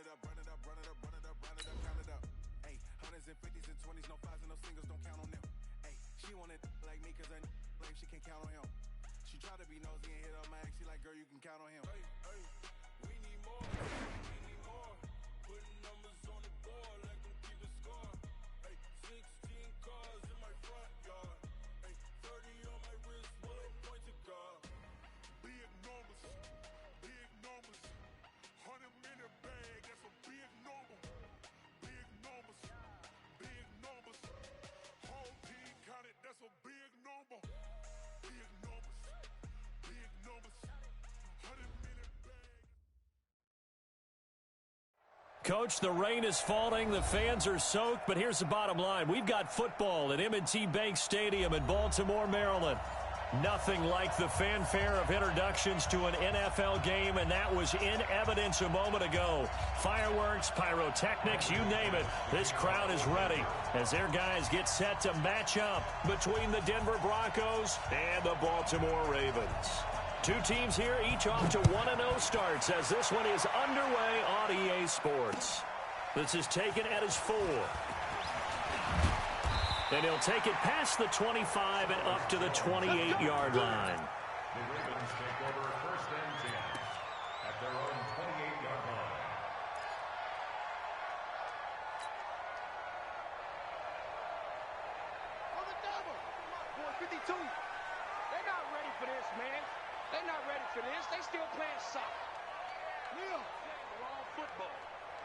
it up, run it up, run it up, run it up, run it up, count it up. Hey, hundreds and fifties and 20s, no fives and no singles, don't count on them. Hey, she wanted like me cause her lame, she can't count on him. She tried to be nosy and hit up my ex, she like, girl, you can count on him. Hey, hey, we need more, we need more. Putting numbers on the board, let them keep the score. Hey, 16 cars in my front yard. Hey, 30 on my wrist, will I point to God? Big numbers, 100-minute bag, that's a big number. Big numbers, whole team counted, that's a big number. Big numbers, 100-minute bag. Coach, the rain is falling, the fans are soaked, but here's the bottom line. We've got football at M&T Bank Stadium in Baltimore, Maryland. Nothing like the fanfare of introductions to an NFL game, and that was in evidence a moment ago. Fireworks, pyrotechnics, you name it. This crowd is ready as their guys get set to match up between the Denver Broncos and the Baltimore Ravens. Two teams here, each off to 1-0 starts as this one is underway on EA Sports. This is taken at his 4. And he'll take it past the 25 and up to the 28-yard line. The Ravens take over first and 10 at their own 28-yard line. On the double. Boy, 52. They're not ready for this, man. They're not ready for this. They still playing soccer. Neil, playing the wrong football.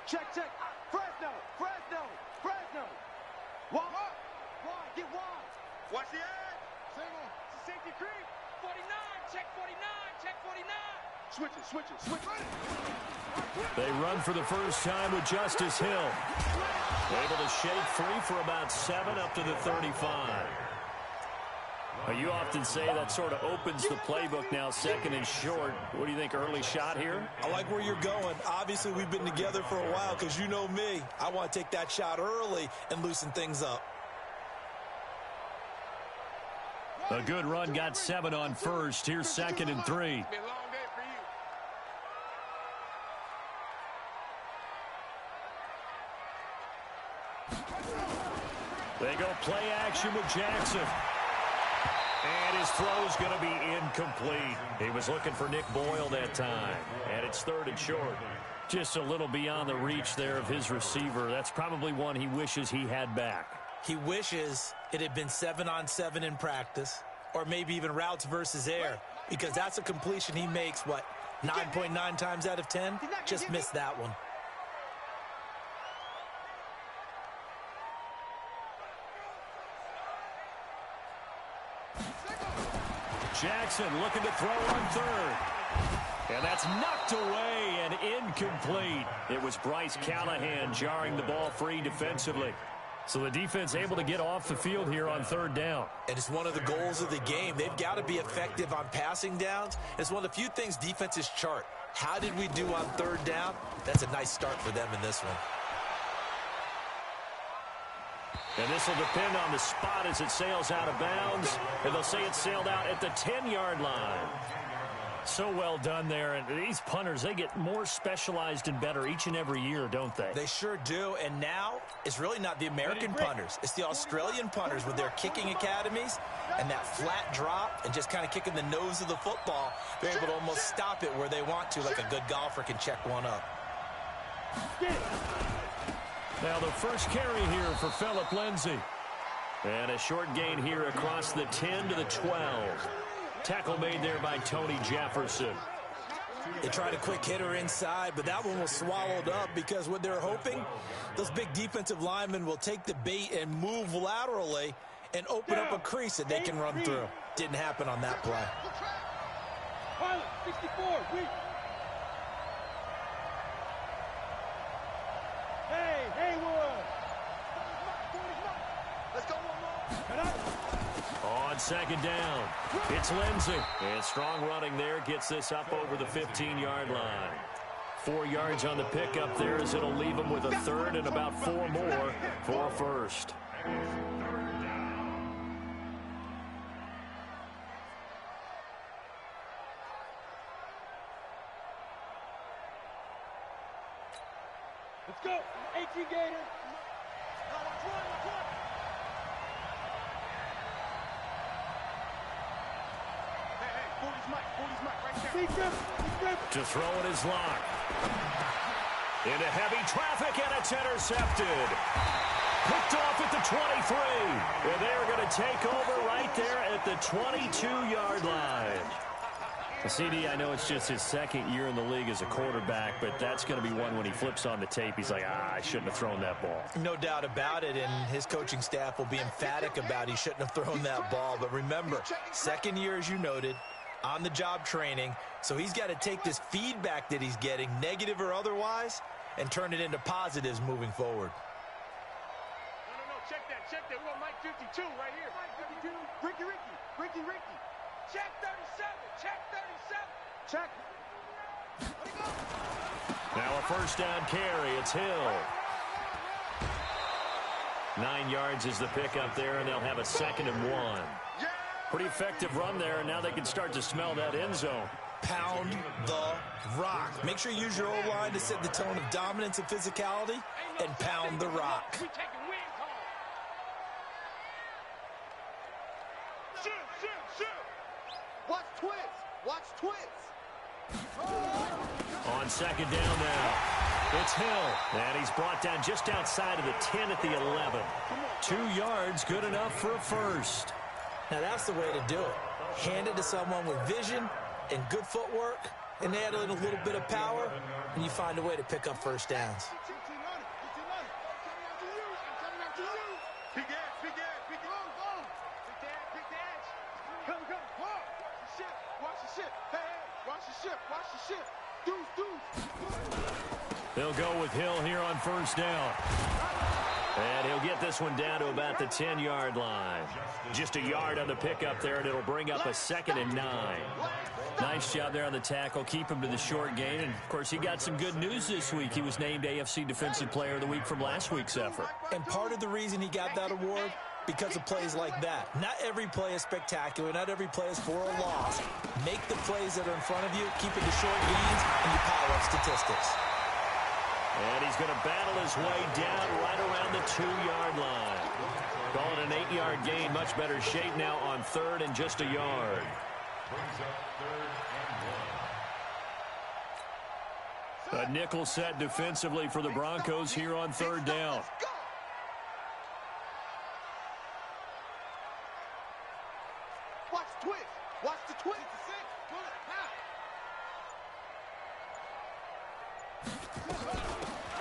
Check. Fresno. Wide. Get wide. Watch the edge. Single. Safety creep. 49. Check 49. Switch it. They run for the first time with Justice Hill. Able to shake free for about 7 up to the 35. Well, you often say that sort of opens the playbook now, second and short. What do you think, early shot here? I like where you're going. Obviously, we've been together for a while because you know me. I want to take that shot early and loosen things up. A good run got 7 on first. Here's second and 3. They go play action with Jackson. And his throw's going to be incomplete. He was looking for Nick Boyle that time. And it's third and short. Just a little beyond the reach there of his receiver. That's probably one he wishes he had back. He wishes it had been 7-on-7 in practice, or maybe even routes versus air, because that's a completion he makes, 9.9 times out of 10? Just missed that one. Jackson looking to throw on third. And that's knocked away and incomplete. It was Bryce Callahan jarring the ball free defensively. So the defense able to get off the field here on third down. And it's one of the goals of the game. They've got to be effective on passing downs. It's one of the few things defenses chart. How did we do on third down? That's a nice start for them in this one. And this will depend on the spot as it sails out of bounds. And they'll say it sailed out at the 10-yard line. So well done there. And these punters, they get more specialized and better each and every year, don't they? They sure do. And now it's really not the American punters. It's the Australian punters with their kicking academies and that flat drop and just kind of kicking the nose of the football. They're able to almost stop it where they want to, like a good golfer can check one up. Now the first carry here for Phillip Lindsay. And a short gain here across the 10 to the 12. Tackle made there by Tony Jefferson. They tried a quick hitter inside, but that one was swallowed up because what they're hoping, those big defensive linemen will take the bait and move laterally and open up a crease that they can run through. Didn't happen on that play. 64, let's go one more. On second down, it's Lindsay. And strong running there gets this up over the 15-yard line. 4 yards on the pickup there as it'll leave them with a third and about 4 more for a first. Let's go. 18 Gator. To throw it is Locke. Into heavy traffic, and it's intercepted. Picked off at the 23. And they're going to take over right there at the 22-yard line. CD, I know it's just his second year in the league as a quarterback, but that's going to be one when he flips on the tape. He's like, I shouldn't have thrown that ball. No doubt about it, and his coaching staff will be emphatic about he shouldn't have thrown that ball. But remember, second year, as you noted, on-the-job training, so he's got to take this feedback that he's getting, negative or otherwise, and turn it into positives moving forward. No, check that. We're on Mike 52 right here. Mike 52. Ricky. Check 37. Check. Now a first down carry. It's Hill. 9 yards is the pickup there, and they'll have a 2nd and 1. Pretty effective run there, and now they can start to smell that end zone. Pound the rock. Make sure you use your O-line to set the tone of dominance and physicality, and pound the rock. We taking wins home. Shoot. Watch twist. On 2nd down now, it's Hill, and he's brought down just outside of the 10 at the 11. 2 yards, good enough for a first. Now that's the way to do it. Hand it to someone with vision and good footwork, and add in a little bit of power, and you find a way to pick up first downs. They'll go with Hill here on first down. And he'll get this one down to about the 10-yard line. Just a yard on the pickup there, and it'll bring up a 2nd and 9. Nice job there on the tackle. Keep him to the short gain. And, of course, he got some good news this week. He was named AFC Defensive Player of the Week from last week's effort. And part of the reason he got that award, because of plays like that. Not every play is spectacular. Not every play is for a loss. Make the plays that are in front of you, keep it to short gains, and you pile up statistics. And he's going to battle his way down right around the 2-yard line. Call it an 8-yard gain. Much better shape now on 3rd and just a yard. A nickel set defensively for the Broncos here on 3rd down. Watch the twist.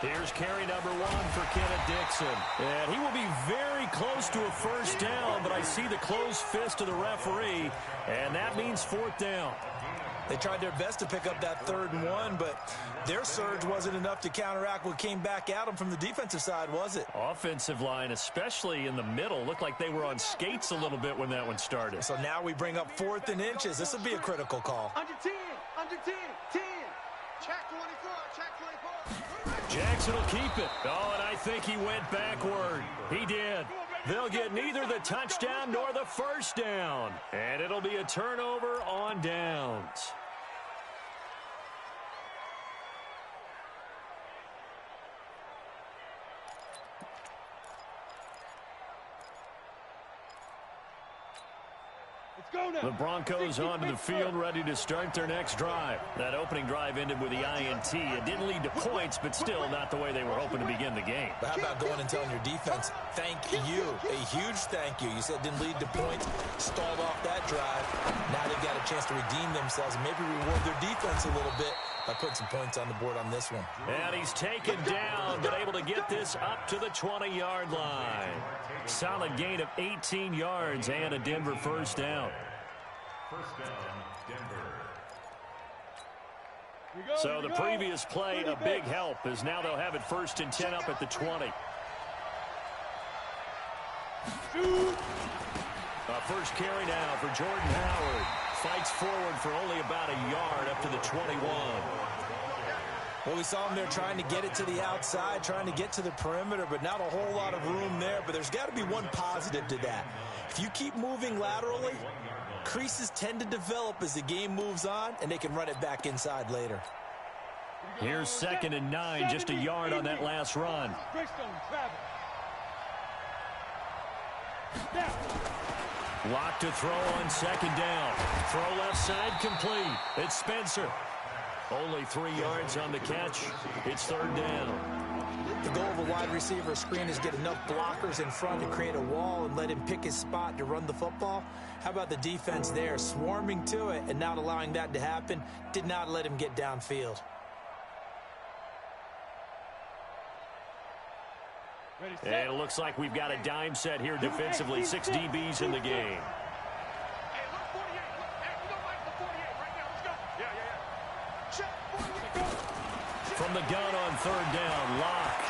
Here's carry number 1 for Kenneth Dixon. And he will be very close to a first down, but I see the closed fist of the referee, and that means 4th down. They tried their best to pick up that 3rd and 1, but their surge wasn't enough to counteract what came back at them from the defensive side, was it? Offensive line, especially in the middle, looked like they were on skates a little bit when that one started. So now we bring up 4th and inches. This will be a critical call. Under 10. 10. Check 24. Jackson will keep it. Oh, and I think he went backward. He did. They'll get neither the touchdown nor the first down. And it'll be a turnover on downs. The Broncos onto the field, ready to start their next drive. That opening drive ended with the INT. It didn't lead to points, but still not the way they were hoping to begin the game. But how about going and telling your defense, thank you, a huge thank you. You said it didn't lead to points, stalled off that drive. Now they've got a chance to redeem themselves and maybe reward their defense a little bit by putting some points on the board on this one. And he's taken down, but able to get this up to the 20-yard line. Solid gain of 18 yards and a Denver first down. First down, Denver. So the previous play, a big help, as now they'll have it 1st and 10 up at the 20. First carry now for Jordan Howard. Fights forward for only about a yard up to the 21. Well, we saw him there trying to get it to the outside, trying to get to the perimeter, but not a whole lot of room there. But there's got to be one positive to that. If you keep moving laterally, creases tend to develop as the game moves on, and they can run it back inside later. Here's 2nd and 9, just a yard on that last run. Lock to throw on 2nd down. Throw left side complete. It's Spencer. Only 3 yards on the catch. It's 3rd down. The goal of a wide receiver screen is get enough blockers in front to create a wall and let him pick his spot to run the football. How about the defense there, swarming to it and not allowing that to happen? Did not let him get downfield. And it looks like we've got a dime set here defensively. 6 DBs in the game. From the gun on 3rd down, Locke.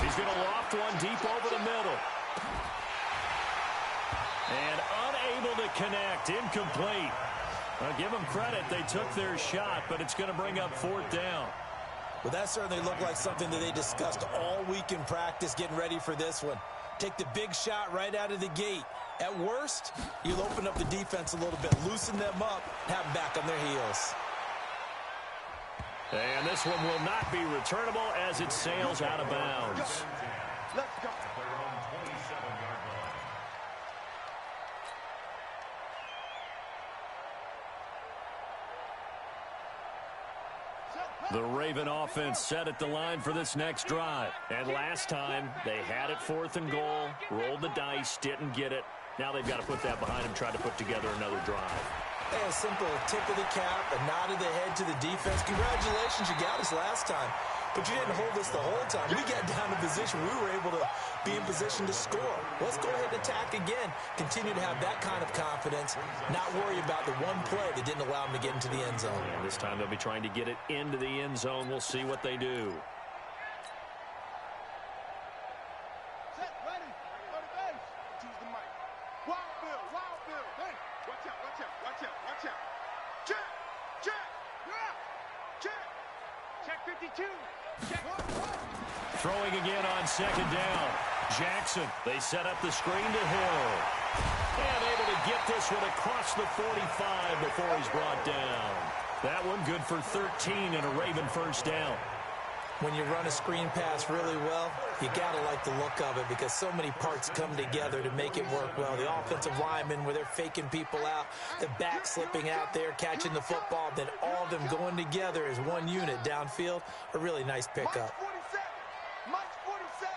He's going to loft one deep over the middle. And unable to connect, incomplete. I'll give them credit, they took their shot, but it's going to bring up 4th down. Well, that certainly looked like something that they discussed all week in practice getting ready for this one. Take the big shot right out of the gate. At worst, you'll open up the defense a little bit, loosen them up, have them back on their heels. And this one will not be returnable as it sails out of bounds. Let's go. The Raven offense set at the line for this next drive. And last time, they had it 4th and goal, rolled the dice, didn't get it. Now they've got to put that behind them, try to put together another drive. Hey, a simple tip of the cap, a nod of the head to the defense. Congratulations, you got us last time. But you didn't hold us the whole time. We got down to position. We were able to be in position to score. Let's go ahead and attack again. Continue to have that kind of confidence. Not worry about the one play that didn't allow them to get into the end zone. And this time they'll be trying to get it into the end zone. We'll see what they do. Set, ready. On the base. Choose the mic. Wild Bill, Wild Bill. Hey, watch out, watch out, watch out, watch out. Check, check, check. Check 52. Check. Throwing again on 2nd down. Jackson, they set up the screen to Hill. And able to get this one across the 45 before he's brought down. That one good for 13 and a Raven 1st down. When you run a screen pass really well, you got to like the look of it because so many parts come together to make it work well. The offensive linemen, where they're faking people out, the back slipping out there, catching the football, then all of them going together as one unit downfield. A really nice pickup. Mike 47. Mike 47.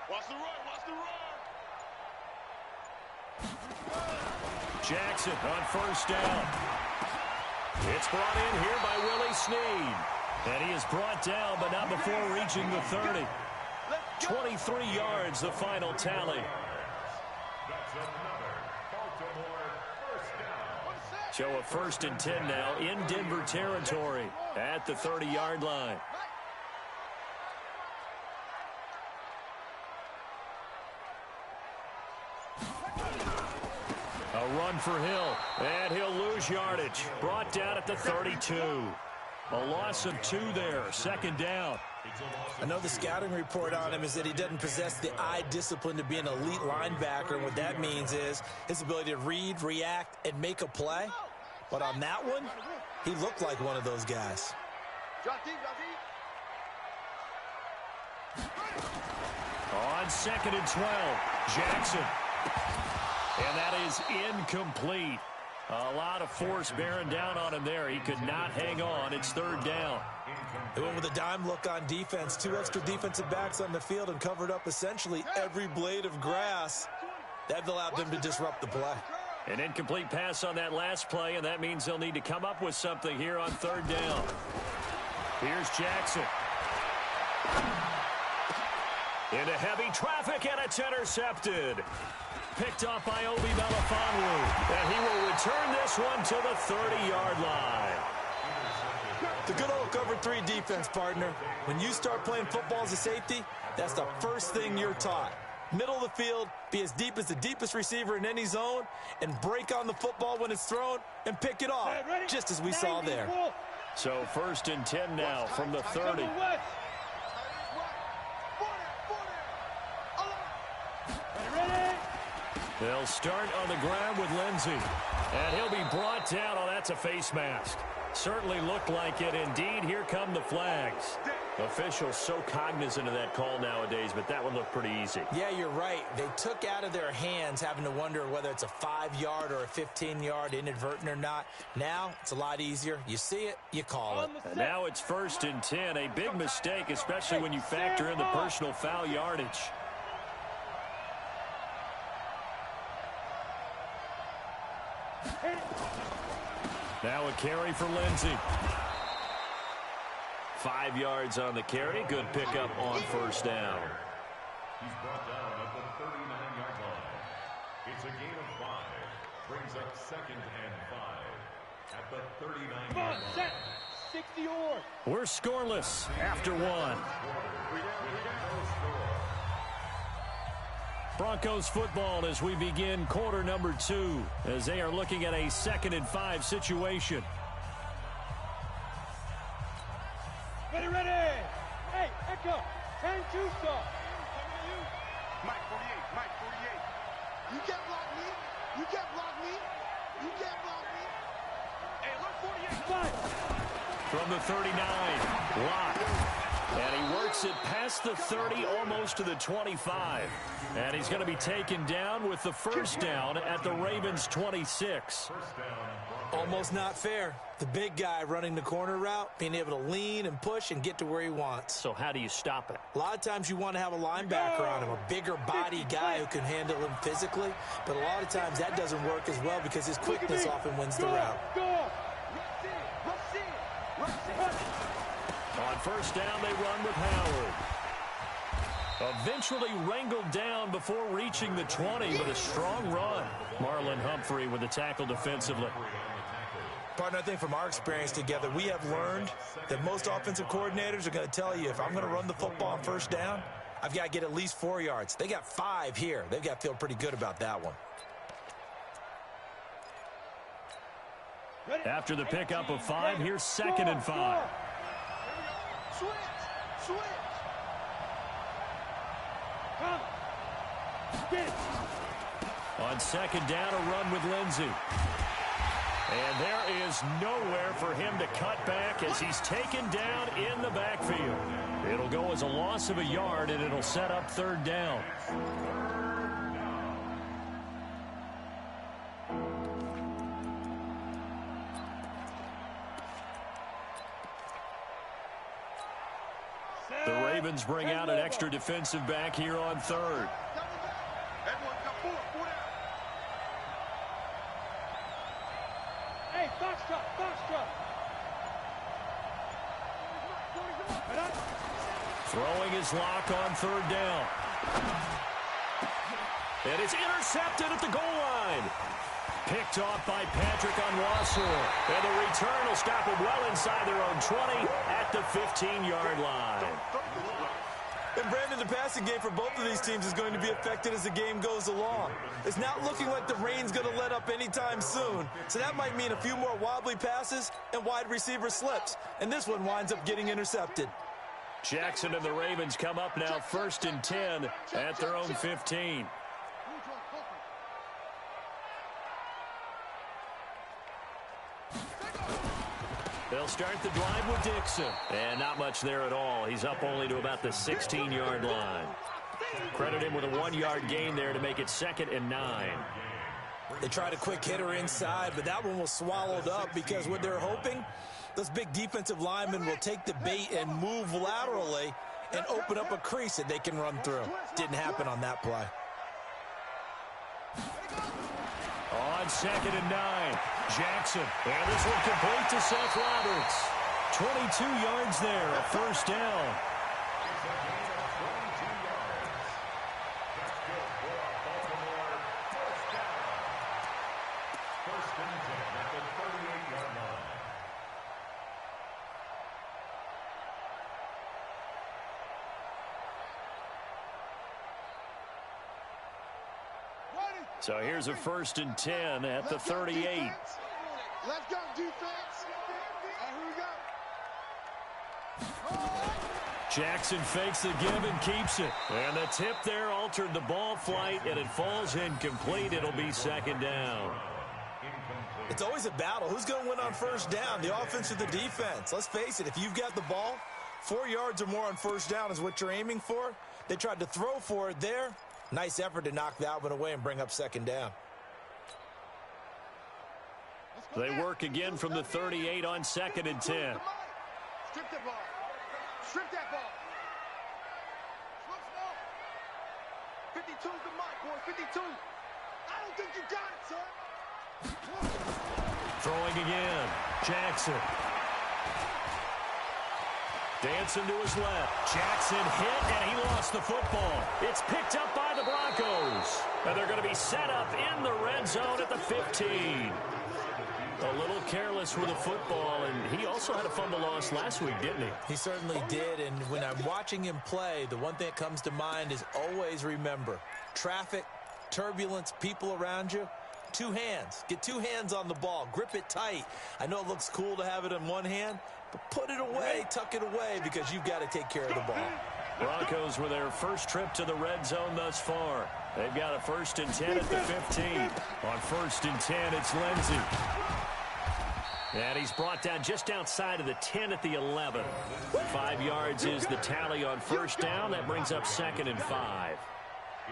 Watch the run, watch the run. Jackson on 1st down. It's brought in here by Willie Snead. And he is brought down, but not before reaching the 30. 23 yards, the final tally. So a 1st and 10 now in Denver territory at the 30-yard line. A run for Hill, and he'll lose yardage. Brought down at the 32. A loss of 2 there, 2nd down. I know the scouting report on him is that he doesn't possess the eye discipline to be an elite linebacker. And what that means is his ability to read, react, and make a play. But on that one, he looked like one of those guys. Drop deep, drop deep. On 2nd and 12, Jackson. And that is incomplete. A lot of force bearing down on him there. He could not hang on. It's 3rd down. They went with a dime look on defense. 2 extra defensive backs on the field and covered up essentially every blade of grass. That allowed them to disrupt the play. An incomplete pass on that last play, and that means they'll need to come up with something here on 3rd down. Here's Jackson. Into heavy traffic, and it's intercepted. Picked off by Obi Melifonwu, and he will return this one to the 30-yard line. The good old cover 3 defense, partner. When you start playing football as a safety, that's the first thing you're taught. Middle of the field, be as deep as the deepest receiver in any zone, and break on the football when it's thrown and pick it off, just as we saw there. So 1st and 10 now from the 30. They'll start on the ground with Lindsey. And he'll be brought down. Oh, that's a face mask. Certainly looked like it. Indeed, here come the flags. Officials so cognizant of that call nowadays, but that one looked pretty easy. Yeah, you're right. They took out of their hands having to wonder whether it's a 5-yard or a 15-yard inadvertent or not. Now, it's a lot easier. You see it, you call it. And now it's 1st and 10. A big mistake, especially when you factor in the personal foul yardage. Now a carry for Lindsey. 5 yards on the carry. Good pickup on 1st down. He's brought down at the 39-yard line. It's a gain of 5. Brings up 2nd and 5 at the 39-yard line. 60 or. We're scoreless after 1. Broncos football as we begin quarter number 2 as they are looking at a 2nd and 5 situation. Ready, ready. Hey, Echo. 10-2 stop. Mike 48, Mike 48. You can't block me. You can't block me. You can't block me. Hey, look 48. 5. From the 39, Locke. And he works it past the 30, almost to the 25. And he's going to be taken down with the 1st down at the Ravens' 26. Almost not fair. The big guy running the corner route, being able to lean and push and get to where he wants. So how do you stop it? A lot of times you want to have a linebacker on him, a bigger body guy who can handle him physically. But a lot of times that doesn't work as well because his quickness often wins the route. On 1st down, they run with Howard. Eventually wrangled down before reaching the 20, but a strong run. Marlon Humphrey with the tackle defensively. Partner, I think from our experience together, we have learned that most offensive coordinators are going to tell you, if I'm going to run the football on 1st down, I've got to get at least 4 yards. They got 5 here. They've got to feel pretty good about that one. After the pickup of 5, here's 2nd and 5. Switch. Switch. Come. Get it. On 2nd down, a run with Lindsey. And there is nowhere for him to cut back as he's taken down in the backfield. It'll go as a loss of a yard, and it'll set up 3rd down. The Ravens bring out an extra defensive back here on 3rd. Everyone come forward. Hey, foxtrot. Throwing his lock on 3rd down. And it's intercepted at the goal line. Picked off by Patrick Onwuasor. And the return will stop him well inside their own 20 at the 15-yard line. And Brandon, the passing game for both of these teams is going to be affected as the game goes along. It's not looking like the rain's going to let up anytime soon. So that might mean a few more wobbly passes and wide receiver slips. And this one winds up getting intercepted. Jackson and the Ravens come up now 1st and 10 at their own 15. They'll start the drive with Dixon. And not much there at all. He's up only to about the 16-yard line. Credit him with a 1-yard gain there to make it 2nd and 9. They tried a quick hitter inside, but that one was swallowed up because what they're hoping, those big defensive linemen will take the bait and move laterally and open up a crease that they can run through. Didn't happen on that play. On 2nd and 9, Jackson. And this one complete to Seth Roberts. 22 yards there, a 1st down. It's a gain of 22 yards. That's good for Baltimore. 1st down. 1st and 10 at the 38-yard line. So here's a 1st and 10 at the 38. Let's go, defense. Here we go. Jackson fakes the give and keeps it. And the tip there altered the ball flight, and it falls incomplete. It'll be second down. It's always a battle. Who's going to win on first down, the offense or the defense? Let's face it, if you've got the ball, 4 yards or more on first down is what you're aiming for. They tried to throw for it there. Nice effort to knock that one away and bring up second down. They work again from the 38 on 2nd and 10. Strip that ball. Strip that ball. 52's the mark, boy. 52. I don't think you got it, son. Throwing again. Jackson. Dancing to his left. Jackson hit, and he lost the football. It's picked up by the Broncos. And they're going to be set up in the red zone at the 15. A little careless with the football, and he also had a fumble loss last week, didn't he? He certainly did, and when I'm watching him play, the one thing that comes to mind is always remember, traffic, turbulence, people around you, 2 hands. Get 2 hands on the ball. Grip it tight. I know it looks cool to have it in one hand, but put it away, tuck it away, because you've got to take care of the ball. Broncos with their first trip to the red zone thus far. They've got a 1st and 10 at the 15. On 1st and 10, it's Lindsey. And he's brought down just outside of the 10 at the 11. 5 yards is the tally on first down. That brings up 2nd and 5.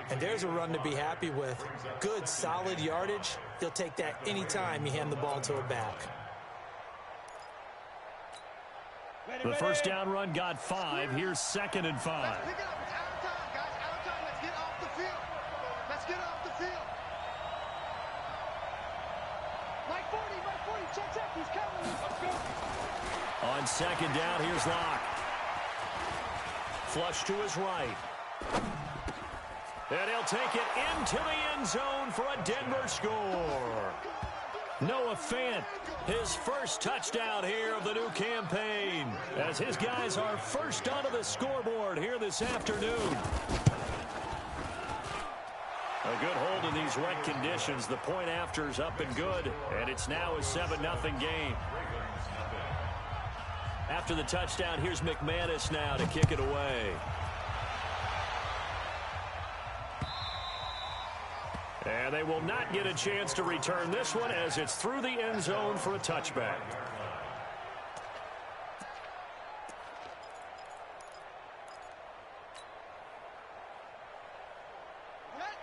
And there's a run to be happy with. Good, solid yardage. He'll take that anytime you hand the ball to a back. The first down run got 5. Here's 2nd and 5. Pick it up. It's out of time, guys. Out of time. Let's get off the field. Let's get off the field. Mike 40. Check. He's coming. Let's go. On 2nd down, here's Locke. Flush to his right. And he'll take it into the end zone for a Denver score. Noah Fant, his first touchdown here of the new campaign, as his guys are first onto the scoreboard here this afternoon. A good hold in these wet conditions. The point after's up and good, and it's now a 7-0 game. After the touchdown, here's McManus now to kick it away. And they will not get a chance to return this one as it's through the end zone for a touchback.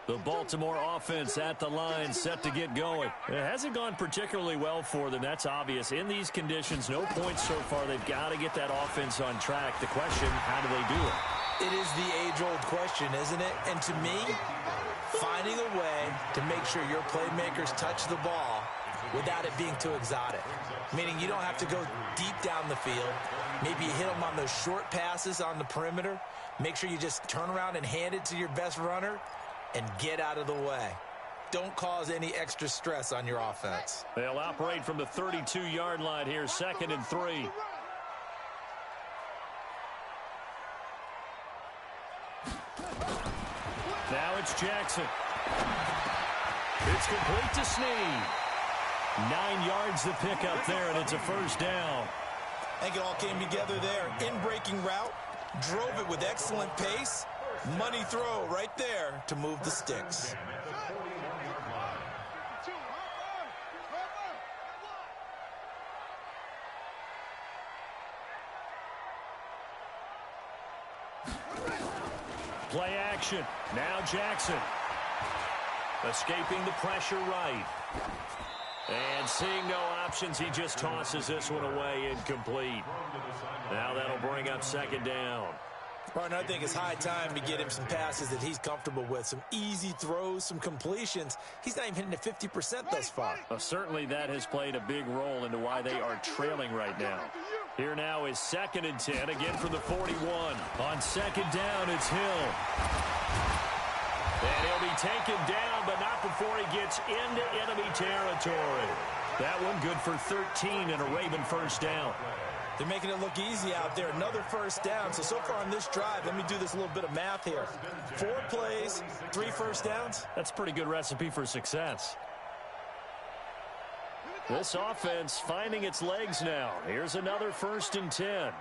The Baltimore offense at the line set to get going. It hasn't gone particularly well for them. That's obvious. In these conditions, no points so far. They've got to get that offense on track. The question, how do they do it? It is the age-old question, isn't it? And to me, finding a way to make sure your playmakers touch the ball without it being too exotic. Meaning you don't have to go deep down the field. Maybe you hit them on those short passes on the perimeter. Make sure you just turn around and hand it to your best runner and get out of the way. Don't cause any extra stress on your offense. They'll operate from the 32-yard line here, 2nd and 3. Now it's Jackson. It's complete to Snead. 9 yards to pick up there, and it's a first down. I think it all came together there. In-breaking route, drove it with excellent pace. Money throw right there to move the sticks. Play action. Now Jackson. Escaping the pressure right. And seeing no options, he just tosses this one away incomplete. Now that'll bring up 2nd down. Partner, I think it's high time to get him some passes that he's comfortable with. Some easy throws, some completions. He's not even hitting at 50% thus far. Certainly that has played a big role into why they are trailing right now. Here now is 2nd and 10, again from the 41. On 2nd down, it's Hill. And he'll be taken down, but not before he gets into enemy territory. That one good for 13 and a Raven first down. They're making it look easy out there. Another first down. So far on this drive, let me do this little bit of math here. 4 plays, 3 first downs. That's a pretty good recipe for success. This offense finding its legs now. Here's another 1st and 10.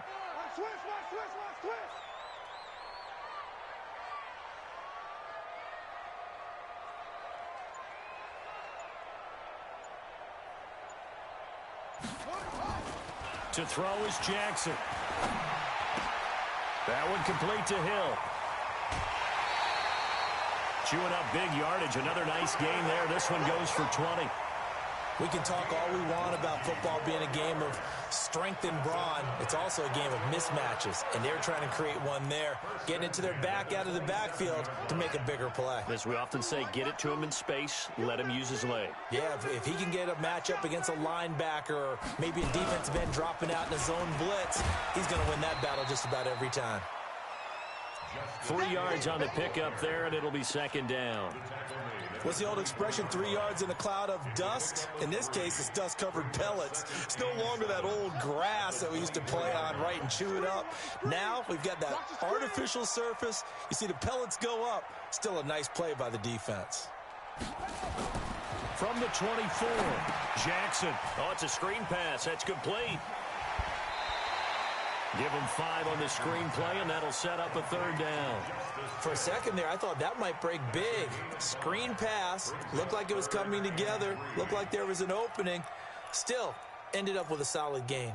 To throw is Jackson. That one complete to Hill. Chewing up big yardage. Another nice gain there. This one goes for 20. We can talk all we want about football being a game of strength and brawn. It's also a game of mismatches, and they're trying to create one there, getting it to their back out of the backfield to make a bigger play. As we often say, get it to him in space, let him use his leg. Yeah, if he can get a matchup against a linebacker or maybe a defensive end dropping out in a zone blitz, he's going to win that battle just about every time. 3 yards on the pickup there, and it'll be second down. What's the old expression, 3 yards in a cloud of dust? In this case, it's dust-covered pellets. It's no longer that old grass that we used to play on, right, and chew it up. Now we've got that artificial surface. You see the pellets go up. Still a nice play by the defense. From the 24, Jackson. Oh, it's a screen pass. That's complete. Give him 5 on the screen play, and that'll set up a third down. For a second there, I thought that might break big. Screen pass. Looked like it was coming together. Looked like there was an opening. Still, ended up with a solid gain.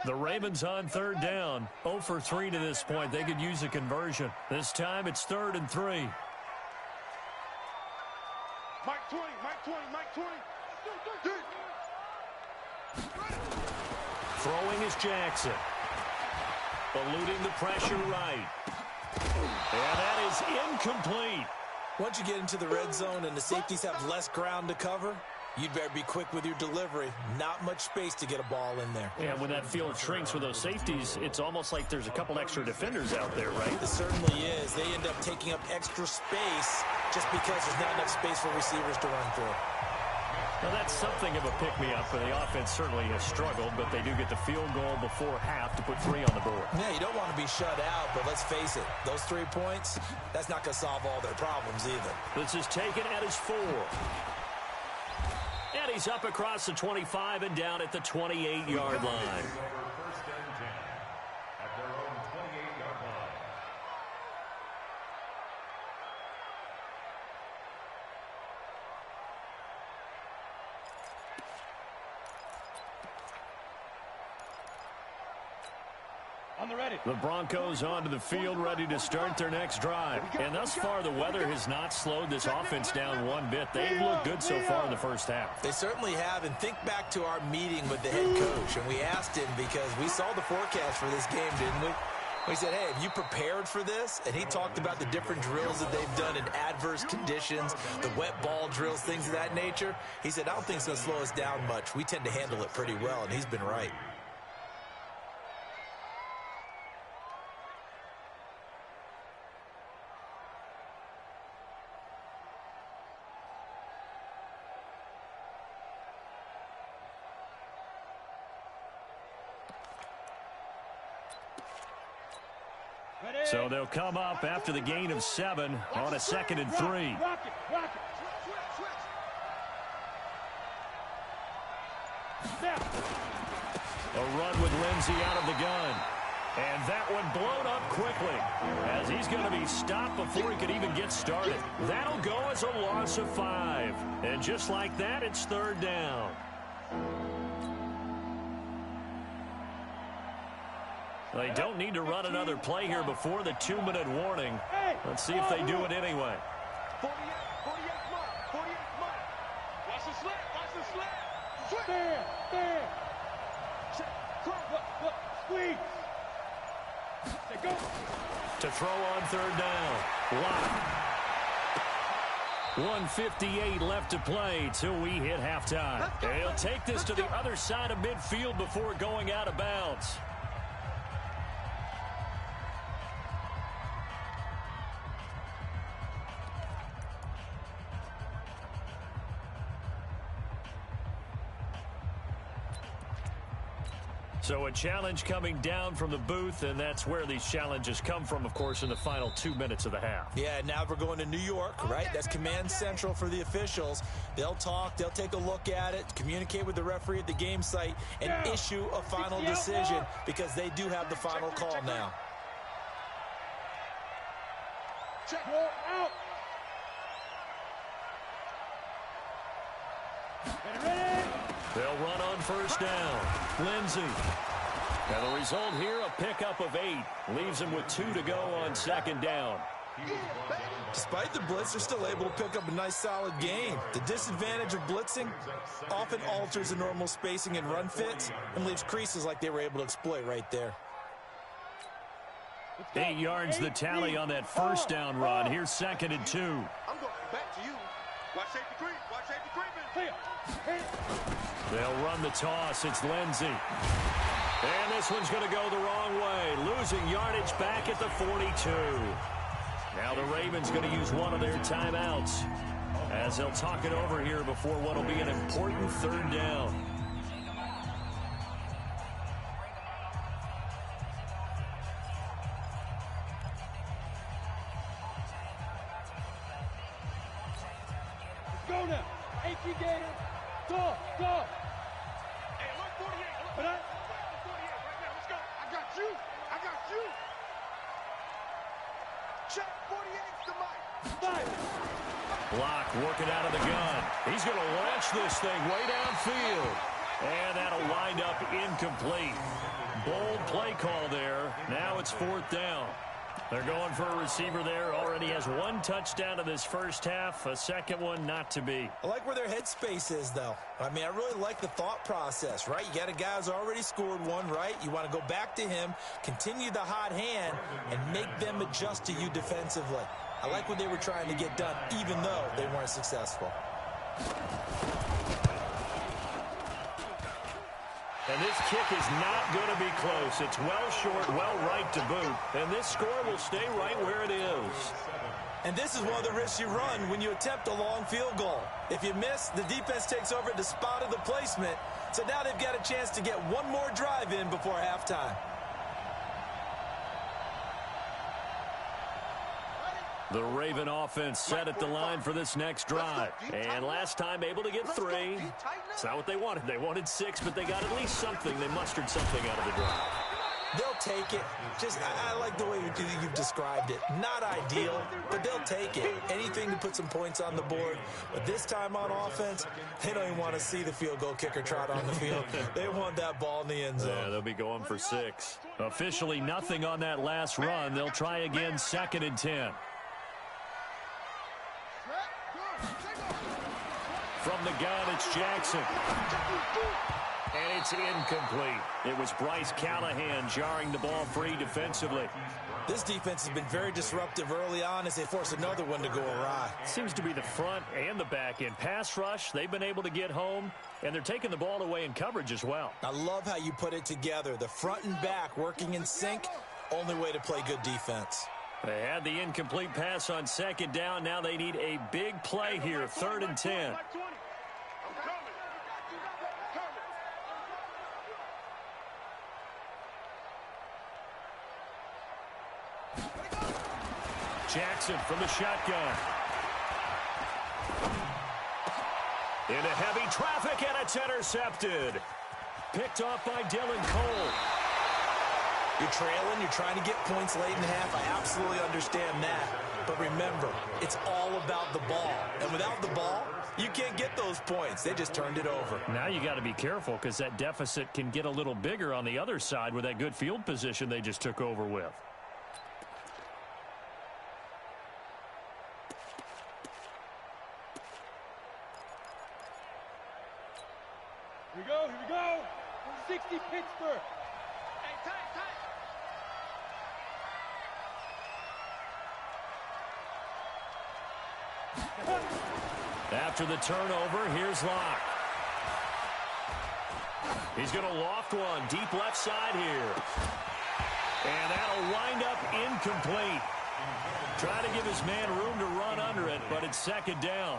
The Ravens on third down. 0 for 3 to this point. They could use a conversion. This time it's 3rd and 3. Mike 20, Mike 20, Mike 20. Throwing is Jackson. Eluding the pressure right. And that is incomplete. Once you get into the red zone and the safeties have less ground to cover, you'd better be quick with your delivery. Not much space to get a ball in there. Yeah, when that field shrinks with those safeties, it's almost like there's a couple extra defenders out there, right? It certainly is. They end up taking up extra space just because there's not enough space for receivers to run through. Now, that's something of a pick-me-up, and the offense certainly has struggled, but they do get the field goal before half to put 3 on the board. Yeah, you don't want to be shut out, but let's face it, those 3 points, that's not going to solve all their problems either. This is taken at his 4. And he's up across the 25 and down at the 28-yard line. First and 10 at their own 28-yard line. On the ready. The Broncos onto the field, ready to start their next drive. And thus far, the weather has not slowed this offense down one bit. They've looked good so far in the first half. They certainly have, and think back to our meeting with the head coach, and we asked him because we saw the forecast for this game, didn't we? We said, hey, have you prepared for this? And he talked about the different drills that they've done in adverse conditions, the wet ball drills, things of that nature. He said, I don't think it's going to slow us down much. We tend to handle it pretty well, and he's been right. So they'll come up after the gain of 7 on a 2nd and 3. Rock it, rock it. A run with Lindsey out of the gun. And that one blown up quickly as he's going to be stopped before he could even get started. That'll go as a loss of 5. And just like that, it's 3rd down. They don't need to run another play here before the 2-minute warning. Let's see if they do it anyway. 48 mark, 48 mark. Watch the slant, watch the slant. There. Look, squeeze. Say go. To throw on 3rd down. Lock. 1:58 left to play till we hit halftime. He'll take this to the other side of midfield before going out of bounds. So a challenge coming down from the booth, and that's where these challenges come from, of course, in the final 2 minutes of the half. Yeah, now we're going to New York, right? That's command central for the officials. They'll talk, they'll take a look at it, communicate with the referee at the game site, and issue a final decision because they do have the final call now. Check. Ball out. They'll run on first down. Lindsey. And the result here, a pickup of 8. Leaves them with 2 to go on second down. Despite the blitz, they're still able to pick up a nice, solid gain. The disadvantage of blitzing often alters the normal spacing and run fits and leaves creases like they were able to exploit right there. 8 yards the tally on that first down run. Here's 2nd and 2. I'm going back to you. Watch safety creep. Watch safety creeping. They'll run the toss. It's Lindsey. And this one's going to go the wrong way. Losing yardage back at the 42. Now the Ravens going to use one of their timeouts as they'll talk it over here before what will be an important third down. Go now. AP game. Go. Hey, look, 48. But 48 right now. Let's go. I got you. Check 48's the mic. Block working out of the gun. He's going to launch this thing way downfield. And that'll wind up incomplete. Bold play call there. Now it's 4th down. They're going for a receiver there. Already has 1 touchdown in this first half. A second one not to be. I like where their headspace is, though. I mean, I really like the thought process, right? You got a guy who's already scored 1, right? You want to go back to him, continue the hot hand, and make them adjust to you defensively. I like what they were trying to get done, even though they weren't successful. And this kick is not going to be close. It's well short, well right to boot. And this score will stay right where it is. And this is one of the risks you run when you attempt a long field goal. If you miss, the defense takes over at the spot of the placement. So now they've got a chance to get one more drive in before halftime. The Raven offense set at the line for this next drive. And last time able to get 3. It's not what they wanted. They wanted 6, but they got at least something. They mustered something out of the drive. They'll take it. I like the way you've described it. Not ideal, but they'll take it. Anything to put some points on the board. But this time on offense, they don't even want to see the field goal kicker trot on the field. They want that ball in the end zone. Yeah, they'll be going for 6. Officially nothing on that last run. They'll try again 2nd and 10. From the gun, it's Jackson. And it's incomplete. It was Bryce Callahan jarring the ball free defensively. This defense has been very disruptive early on as they force another one to go awry. Seems to be the front and the back end. Pass rush, they've been able to get home, and they're taking the ball away in coverage as well. I love how you put it together. The front and back working in sync, only way to play good defense. They had the incomplete pass on 2nd down. Now they need a big play here, 3rd and 10. Jackson from the shotgun. Into heavy traffic, and it's intercepted. Picked off by Dylan Cole. You're trailing, you're trying to get points late in the half. I absolutely understand that. But remember, it's all about the ball. And without the ball, you can't get those points. They just turned it over. Now you got to be careful because that deficit can get a little bigger on the other side with that good field position they just took over with. Here we go. 60 Pittsburgh. Hey, tight. After the turnover, here's Locke. He's going to loft one deep left side here. And that'll wind up incomplete. Trying to give his man room to run under it, but it's 2nd down.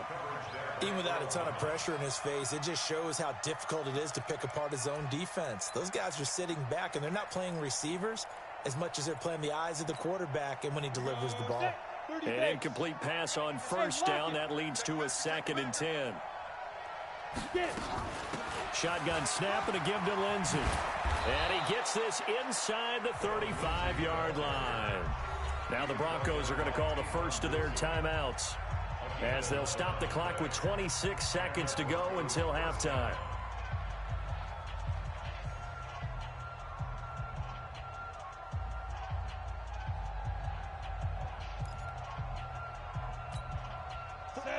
Even without a ton of pressure in his face, it just shows how difficult it is to pick apart his own defense. Those guys are sitting back, and they're not playing receivers as much as they're playing the eyes of the quarterback and when he delivers the ball. An incomplete pass on 1st down. That leads to a 2nd and 10. Shotgun snap and a give to Lindsey. And he gets this inside the 35-yard line. Now the Broncos are going to call the first of their timeouts as they'll stop the clock with 26 seconds to go until halftime.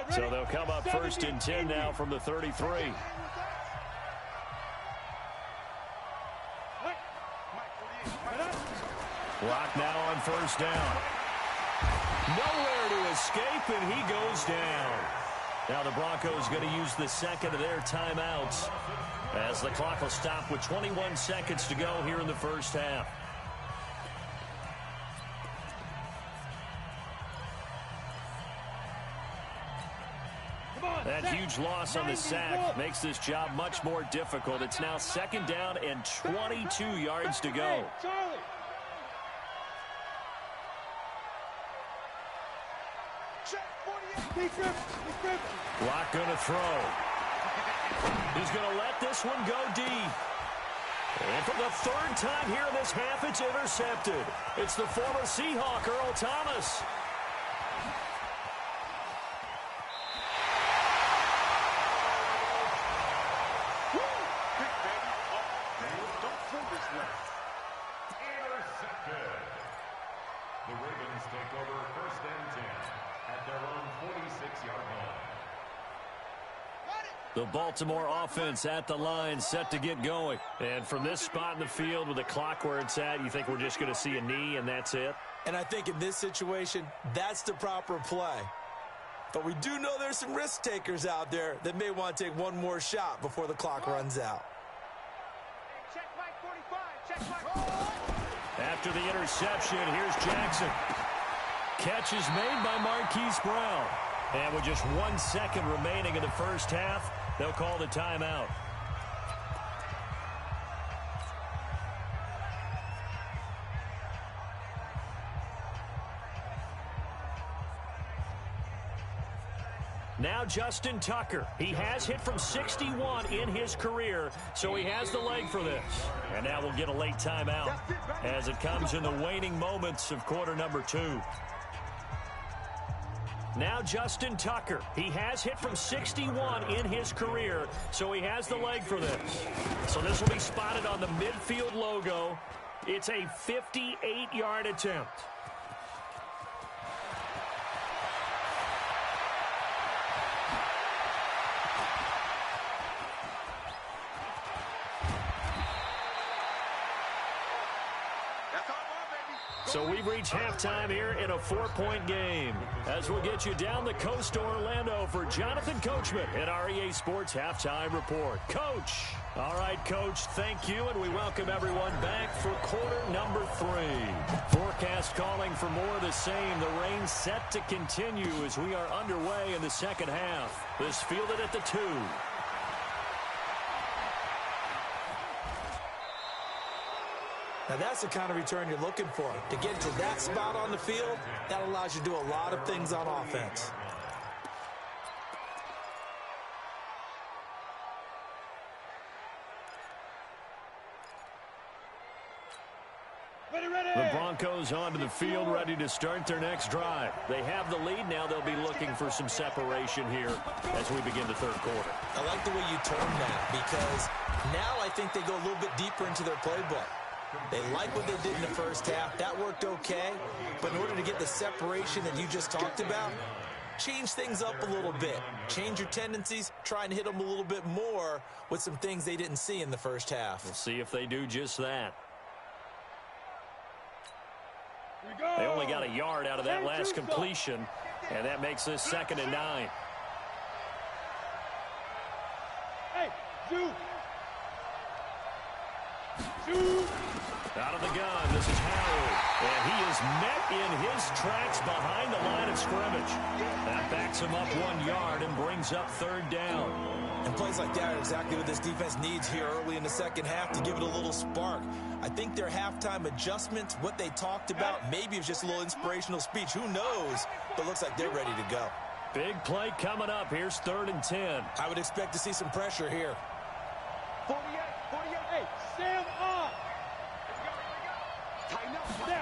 So they'll come up first and 10 now from the 33. Clock now on first down. Nowhere to escape, and he goes down. Now the Broncos going to use the second of their timeouts as the clock will stop with 21 seconds to go here in the first half. That huge loss on the sack makes this job much more difficult. It's now second down and 22 yards to go. Lock going to throw. He's going to let this one go deep. And for the third time here in this half, it's intercepted. It's the former Seahawk, Earl Thomas. Intercepted. The Ravens take over first and 10 at their own 46-yard line. The Baltimore offense at the line, set to get going. And from this spot in the field with the clock where it's at, you think we're just going to see a knee and that's it? And I think in this situation, that's the proper play. But we do know there's some risk takers out there that may want to take one more shot before the clock runs out. Check Mike 45. Check Mike. After the interception, here's Jackson. Catch is made by Marquise Brown. And with just 1 second remaining in the first half, they'll call the timeout. Now Justin Tucker. He has hit from 61 in his career, so he has the leg for this. And now we'll get a late timeout as it comes in the waning moments of quarter number 2. Now Justin Tucker. He has hit from 61 in his career, so he has the leg for this. So this will be spotted on the midfield logo. It's a 58-yard attempt. So we've reached halftime here in a 4-point game. As we'll get you down the coast to Orlando for Jonathan Coachman at REA Sports Halftime Report. Coach. All right, Coach, thank you, and we welcome everyone back for quarter number 3. Forecast calling for more of the same. The rain set to continue as we are underway in the second half. This fielded at the 2. Now that's the kind of return you're looking for. To get to that spot on the field, that allows you to do a lot of things on offense. The Broncos onto the field, ready to start their next drive. They have the lead. Now they'll be looking for some separation here as we begin the third quarter. I like the way you term that because now I think they go a little bit deeper into their playbook. They like what they did in the first half. That worked okay. But in order to get the separation that you just talked about, change things up a little bit. Change your tendencies. Try and hit them a little bit more with some things they didn't see in the first half. We'll see if they do just that. They only got a yard out of that last completion, and that makes this 2nd and 9. Hey, shoot. Out of the gun, this is Howard, and he is met in his tracks behind the line of scrimmage. That backs him up 1 yard and brings up 3rd down. And plays like that are exactly what this defense needs here early in the second half to give it a little spark. I think their halftime adjustments, what they talked about, maybe it was just a little inspirational speech. Who knows? But looks like they're ready to go. Big play coming up. Here's 3rd and 10. I would expect to see some pressure here. 48, hey, Sam on.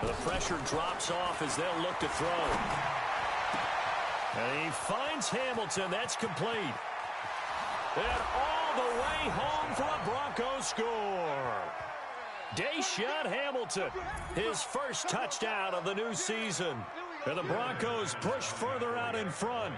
The pressure drops off as they'll look to throw. And he finds Hamilton. That's complete. And all the way home for a Broncos score. Deshaun Hamilton, his first touchdown of the new season. And the Broncos push further out in front.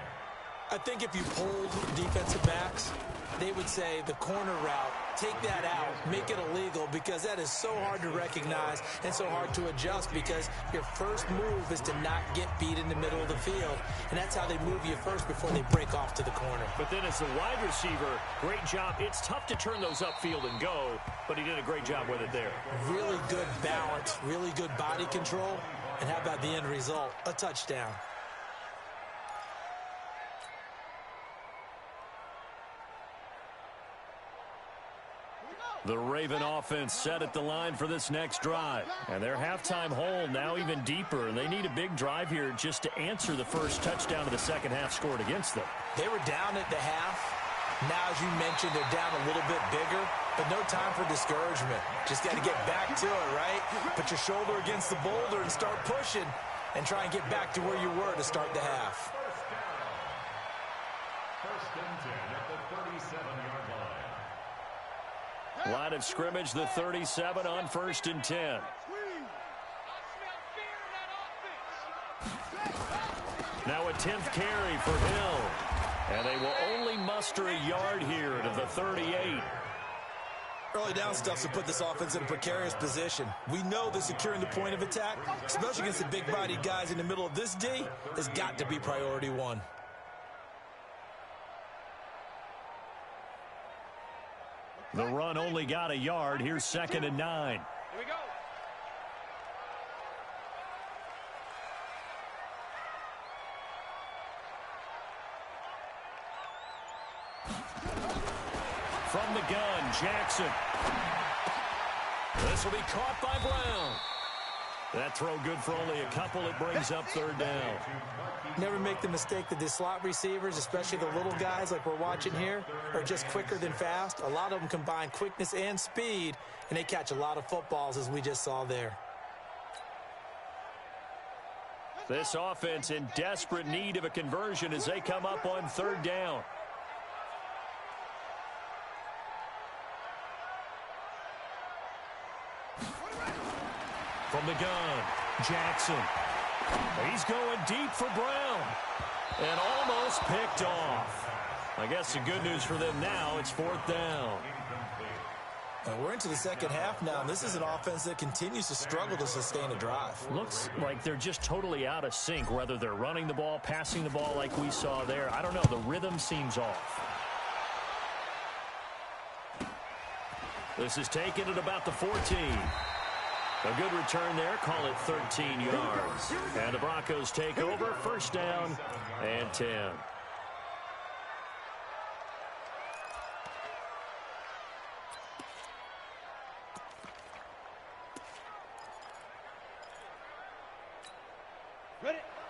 I think if you polled defensive backs, they would say the corner route, take that out, make it illegal, because that is so hard to recognize and so hard to adjust, because your first move is to not get beat in the middle of the field, and that's how they move you first before they break off to the corner. But then as a wide receiver, great job. It's tough to turn those upfield and go, but he did a great job with it there. Really good balance, really good body control, and how about the end result? A touchdown. The Raven offense set at the line for this next drive. And their halftime hole now even deeper. They need a big drive here just to answer the first touchdown of the second half scored against them. They were down at the half. Now, as you mentioned, they're down a little bit bigger, but no time for discouragement. Just got to get back to it, right? Put your shoulder against the boulder and start pushing and try and get back to where you were to start the half. First and 10 at the 37-yard line. Line of scrimmage, the 37 on 1st and 10. Now a 10th carry for Hill. And they will only muster a yard here to the 38. Early down stuff to put this offense in a precarious position. We know that securing the point of attack, especially against the big-bodied guys in the middle of this D, has got to be priority one. The run only got a yard. Here's 2nd and 9. Here we go. From the gun, Jackson. This will be caught by Brown. That throw good for only a couple. It brings up 3rd down. Never make the mistake that the slot receivers, especially the little guys like we're watching here, are just quicker than fast. A lot of them combine quickness and speed, and they catch a lot of footballs, as we just saw there. This offense in desperate need of a conversion as they come up on 3rd down. From the gun, Jackson. He's going deep for Brown. And almost picked off. I guess the good news for them now, it's 4th down. We're into the second half now, and this is an offense that continues to struggle to sustain a drive. Looks like they're just totally out of sync, whether they're running the ball, passing the ball like we saw there. I don't know. The rhythm seems off. This is taken at about the 14. A good return there. Call it 13 yards. And the Broncos take over. 1st down and 10.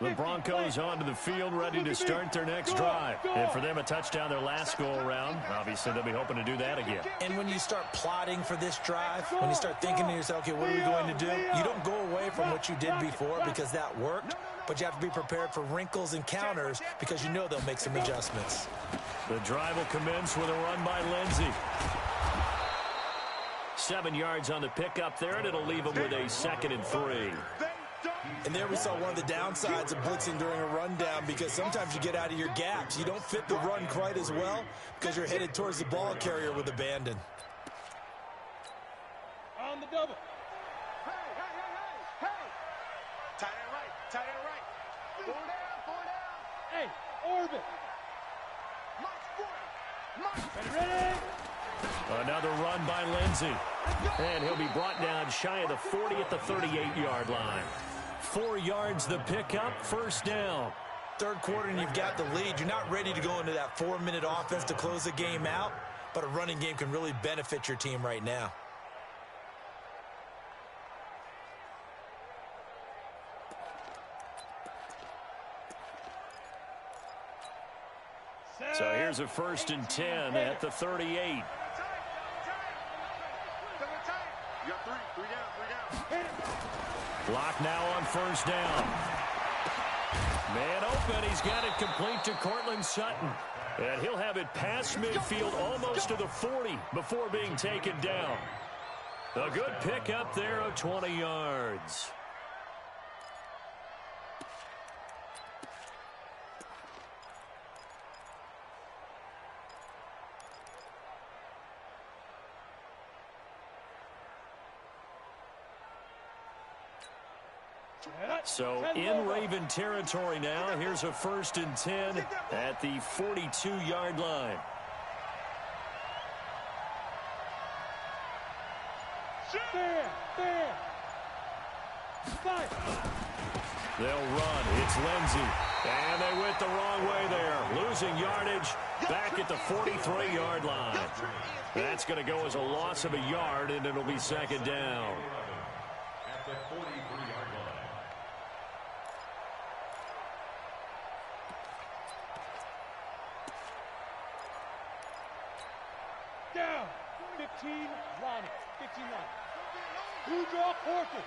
The Broncos onto the field, ready to start their next drive. And for them, a touchdown their last go-around. Obviously, they'll be hoping to do that again. And when you start plotting for this drive, when you start thinking to yourself, okay, what are we going to do? You don't go away from what you did before because that worked, but you have to be prepared for wrinkles and counters because you know they'll make some adjustments. The drive will commence with a run by Lindsey. 7 yards on the pickup there, and it'll leave them with a 2nd and 3. And there we saw one of the downsides of blitzing during a rundown, because sometimes you get out of your gaps. You don't fit the run quite as well because you're headed towards the ball carrier with abandon. On the double. Hey. Tight end right. 4 down. Hey, orbit. Mike, Ready? Another run by Lindsey. And he'll be brought down shy of the 40 at the 38-yard line. 4 yards the pickup, 1st down. 3rd quarter and you've got the lead. You're not ready to go into that 4-minute offense to close the game out, but a running game can really benefit your team right now. So here's a 1st and 10 at the 38. You got 3 down. Block now on 1st down. Man open. He's got it complete to Cortland Sutton. And he'll have it past midfield almost to the 40 before being taken down. A good pickup there of 20 yards. So in Raven territory now. Here's a 1st and 10 at the 42-yard line. Fair. They'll run. It's Lindsey. And they went the wrong way there. Losing yardage back at the 43-yard line. That's going to go as a loss of a yard, and it'll be 2nd down. At the 43-yard line. Down. 15 line. 15 line. Who draw quarter?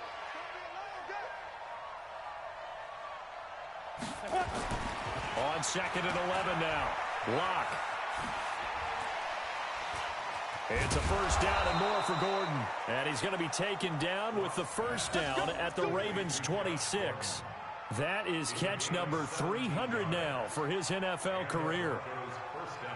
On 2nd and 11 now. Lock. It's a 1st down and more for Gordon. And he's going to be taken down with the 1st down at the Ravens' 26. That is catch number 300 now for his NFL career. First down.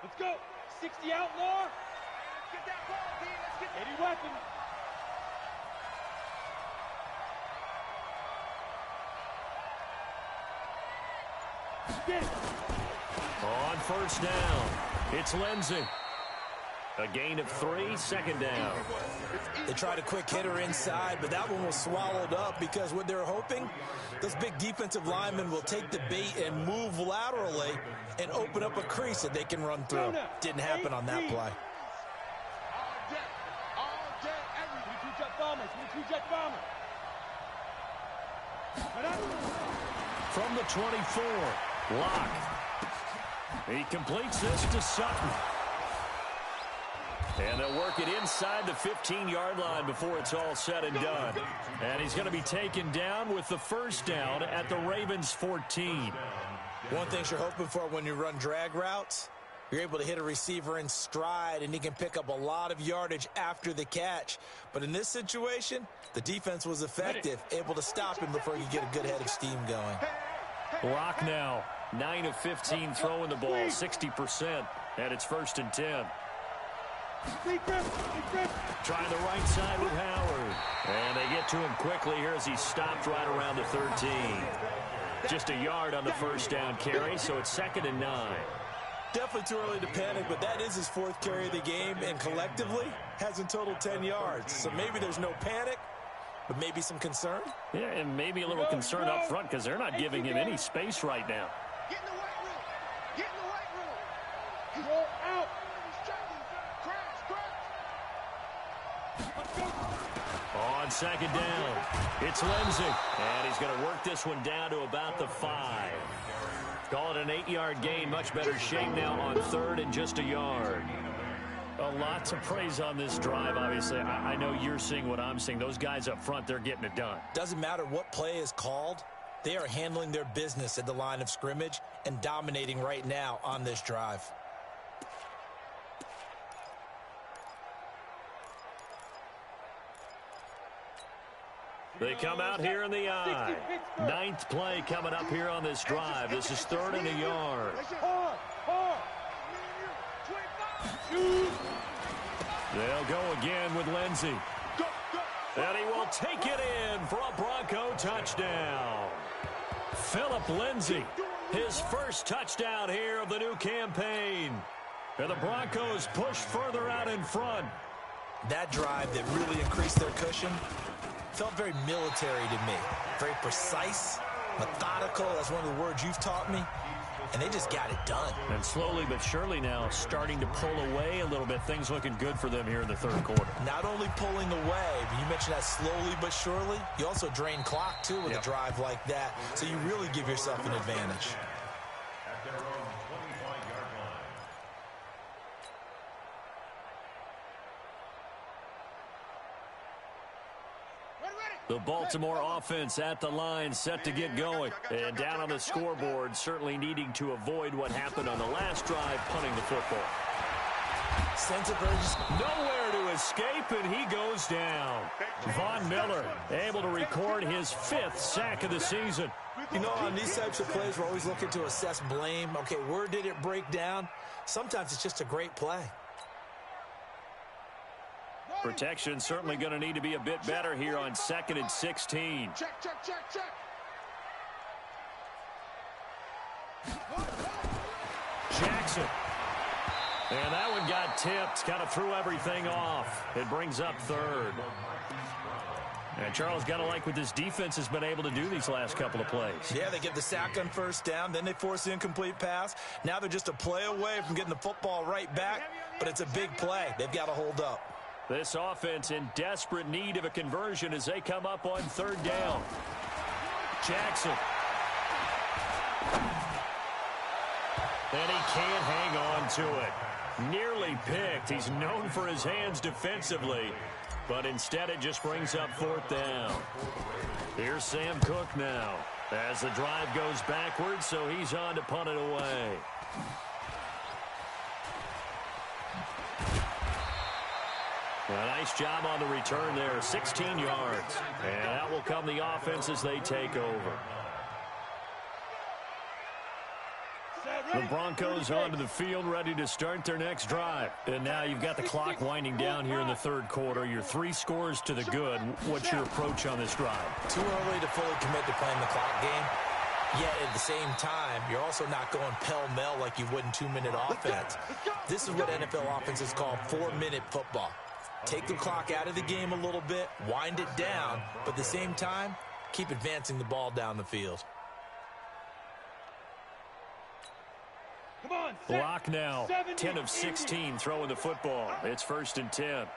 Let's go. 60 outlaw. Let's get that ball, D. Let's get that. Any weapon. Get it. On 1st down, it's Lindsey. A gain of 3, 2nd down. They tried a quick hitter inside, but that one was swallowed up because what they're hoping, those big defensive linemen will take the bait and move laterally and open up a crease that they can run through. Didn't happen on that play. All day, every 2 jet bombers, 2 jet bomber. From the 24, Lock. He completes this to Sutton. And they'll work it inside the 15-yard line before it's all said and done. And he's going to be taken down with the 1st down at the Ravens' 14. One thing you're hoping for when you run drag routes, you're able to hit a receiver in stride, and he can pick up a lot of yardage after the catch. But in this situation, the defense was effective, able to stop him before he could get a good head of steam going. Lock now, 9 of 15 throwing the ball, 60%, and it's 1st and 10. Trying the right side with Howard. And they get to him quickly here as he stopped right around the 13. Just a yard on the 1st down carry, so it's 2nd and 9. Definitely too early to panic, but that is his 4th carry of the game, and collectively has in total 10 yards. So maybe there's no panic, but maybe some concern. Yeah, and maybe a little concern up front because they're not giving him any space right now. Get in the white room. Get in the white room. Roll out. On 2nd down, it's Lindsey. And he's going to work this one down to about the 5. Call it an 8-yard gain. Much better shape now on 3rd and just a yard. A lot to praise on this drive, obviously. I know you're seeing what I'm seeing. Those guys up front, they're getting it done. Doesn't matter what play is called. They are handling their business at the line of scrimmage and dominating right now on this drive. They come out here in the eye. 9th play coming up here on this drive. This is 3rd and a yard. They'll go again with Lindsey. And he will take it in for a Bronco touchdown. Philip Lindsey, his 1st touchdown here of the new campaign. And the Broncos push further out in front. That drive that really increased their cushion felt very military to me. Very precise, methodical. That's one of the words you've taught me. And they just got it done. And slowly but surely now starting to pull away a little bit. Things looking good for them here in the 3rd quarter. Not only pulling away, but you mentioned that slowly but surely. You also drain clock, too, with a drive like that. So you really give yourself an advantage. At their own 25-yard line. The Baltimore offense at the line, set to get going. And down on the scoreboard, certainly needing to avoid what happened on the last drive, punting the football. sense of urgency. Nowhere to escape, and he goes down. Von Miller able to record his 5th sack of the season. You know, on these types of plays, we're always looking to assess blame. Okay, where did it break down? Sometimes it's just a great play. Protection certainly going to need to be a bit better here on 2nd and 16. Check, check, check, check. Jackson. And that one got tipped. Kind of threw everything off. It brings up 3rd. And Charles, got to like what this defense has been able to do these last couple of plays. Yeah, they get the sack on 1st down, then they force the incomplete pass. Now they're just a play away from getting the football right back, but it's a big play. They've got to hold up. This offense in desperate need of a conversion as they come up on 3rd down. Jackson. And he can't hang on to it. Nearly picked. He's known for his hands defensively, but instead it just brings up 4th down. Here's Sam Cook now as the drive goes backwards, so he's on to punt it away. A nice job on the return there, 16 yards. And that will come the offense as they take over. The Broncos onto the field, ready to start their next drive. And now you've got the clock winding down here in the 3rd quarter. You're 3 scores to the good. What's your approach on this drive? Too early to fully commit to playing the clock game. Yet at the same time, you're also not going pell-mell like you would in 2-minute offense. This is what NFL offenses call 4-minute football. Take the clock out of the game a little bit, wind it down, but at the same time, keep advancing the ball down the field. Block now, 10 of 16 throwing the football. It's 1st and 10.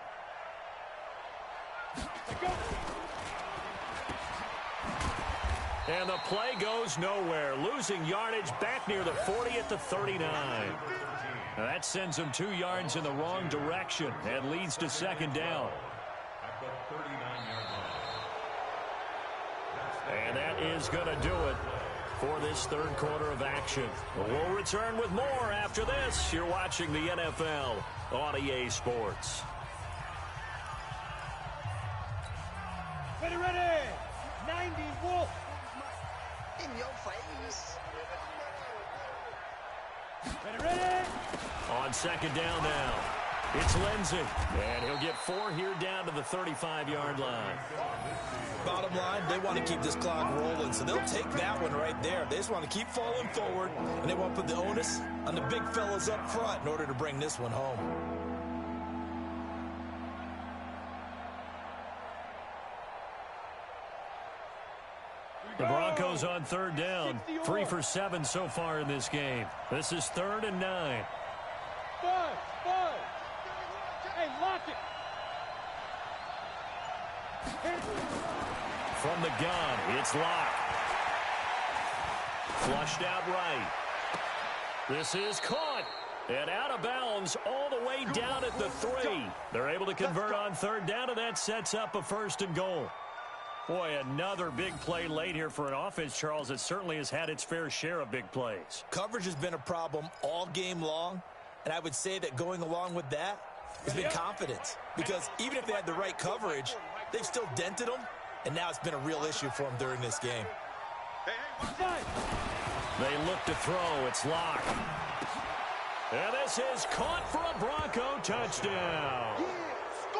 And the play goes nowhere. Losing yardage back near the 40 at the 39. Now that sends them 2 yards in the wrong direction and leads to 2nd down. And that is going to do it for this 3rd quarter of action. We'll return with more after this. You're watching the NFL on EA Sports. Ready, ready. 90 Wolf. In your face. Ready, ready. On 2nd down now, it's Lindsey. And he'll get 4 here down to the 35-yard line. Bottom line, they want to keep this clock rolling, so they'll take that one right there. They just want to keep falling forward, and they want to put the onus on the big fellas up front in order to bring this one home. The Broncos on 3rd down, 3 for 7 so far in this game. This is 3rd and 9. Bud. Hey, lock it. From the gun, it's Locke. Flushed out right. This is caught. And out of bounds all the way down at the 3. They're able to convert on 3rd down, and that sets up a 1st and goal. Boy, another big play late here for an offense, Charles, that certainly has had its fair share of big plays. Coverage has been a problem all game long, and I would say that going along with that has been confidence. Because even if they had the right coverage, they've still dented them, and now it's been a real issue for them during this game. They look to throw. It's Locke. And this is caught for a Bronco touchdown.